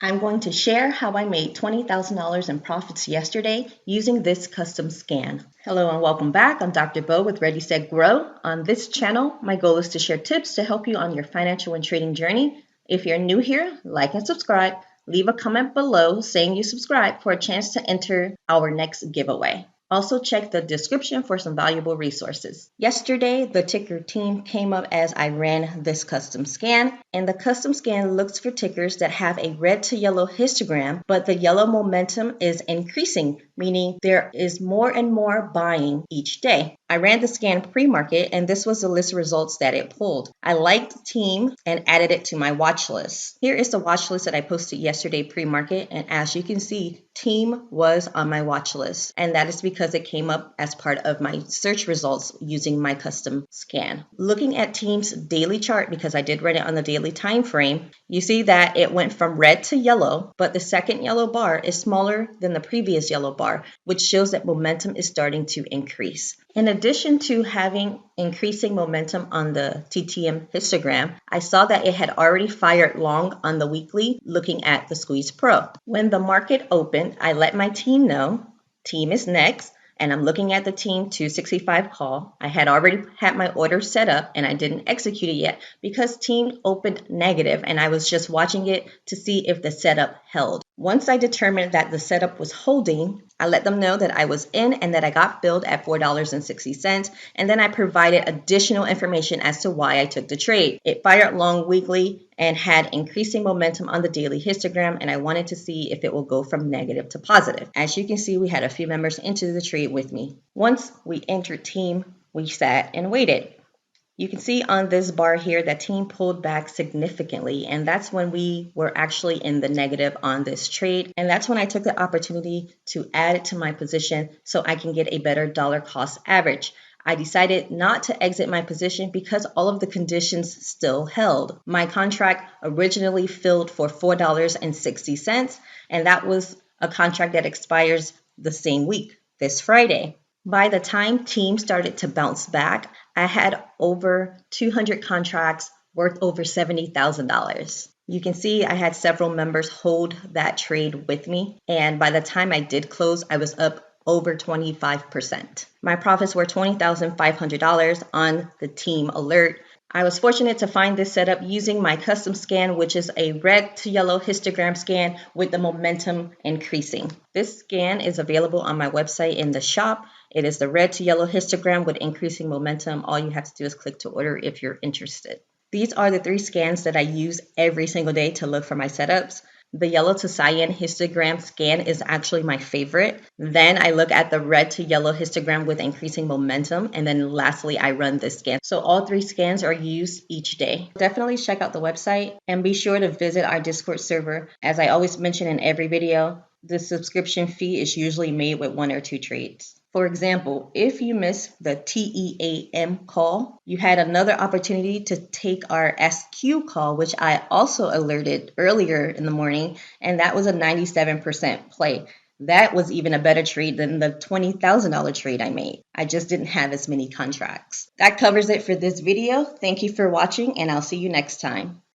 I'm going to share how I made $20,000 in profits yesterday using this custom scan. Hello and welcome back. I'm Dr.B with Ready, Set, Grow. On this channel, my goal is to share tips to help you on your financial and trading journey. If you're new here, like and subscribe. Leave a comment below saying you subscribe for a chance to enter our next giveaway. Also check the description for some valuable resources. Yesterday, the ticker team came up as I ran this custom scan, and the custom scan looks for tickers that have a red to yellow histogram, but the yellow momentum is increasing, meaning there is more and more buying each day. I ran the scan pre-market, and this was the list of results that it pulled. I liked team and added it to my watch list. Here is the watch list that I posted yesterday pre-market, and as you can see, team was on my watch list, and that is because it came up as part of my search results using my custom scan. Looking at team's daily chart, because I did run it on the daily time frame, you see that it went from red to yellow, but the second yellow bar is smaller than the previous yellow bar, which shows that momentum is starting to increase. In addition to having increasing momentum on the TTM histogram, I saw that it had already fired long on the weekly looking at the Squeeze Pro. When the market opened, I let my team know, team is next, and I'm looking at the team 265 call. I had already had my order set up and I didn't execute it yet because team opened negative and I was just watching it to see if the setup held. Once I determined that the setup was holding, I let them know that I was in and that I got billed at $4.60, and then I provided additional information as to why I took the trade. It fired long weekly and had increasing momentum on the daily histogram, and I wanted to see if it will go from negative to positive. As you can see, we had a few members into the trade with me. Once we entered team, we sat and waited. You can see on this bar here that team pulled back significantly, and that's when we were actually in the negative on this trade. And that's when I took the opportunity to add it to my position so I can get a better dollar cost average. I decided not to exit my position because all of the conditions still held. My contract originally filled for $4.60, and that was a contract that expires the same week, this Friday. By the time team started to bounce back, I had over 200 contracts worth over $70,000. You can see I had several members hold that trade with me, and by the time I did close, I was up over 25%. My profits were $20,500 on the team alert. I was fortunate to find this setup using my custom scan, which is a red to yellow histogram scan with the momentum increasing. This scan is available on my website in the shop. It is the red to yellow histogram with increasing momentum. All you have to do is click to order if you're interested. These are the 3 scans that I use every single day to look for my setups. The yellow to cyan histogram scan is actually my favorite. Then I look at the red to yellow histogram with increasing momentum. And then lastly, I run this scan. So all 3 scans are used each day. Definitely check out the website and be sure to visit our Discord server. As I always mention in every video, the subscription fee is usually made with 1 or 2 trades. For example, if you missed the TEAM call, you had another opportunity to take our SQ call, which I also alerted earlier in the morning, and that was a 97% play. That was even a better trade than the $20,000 trade I made. I just didn't have as many contracts. That covers it for this video. Thank you for watching, and I'll see you next time.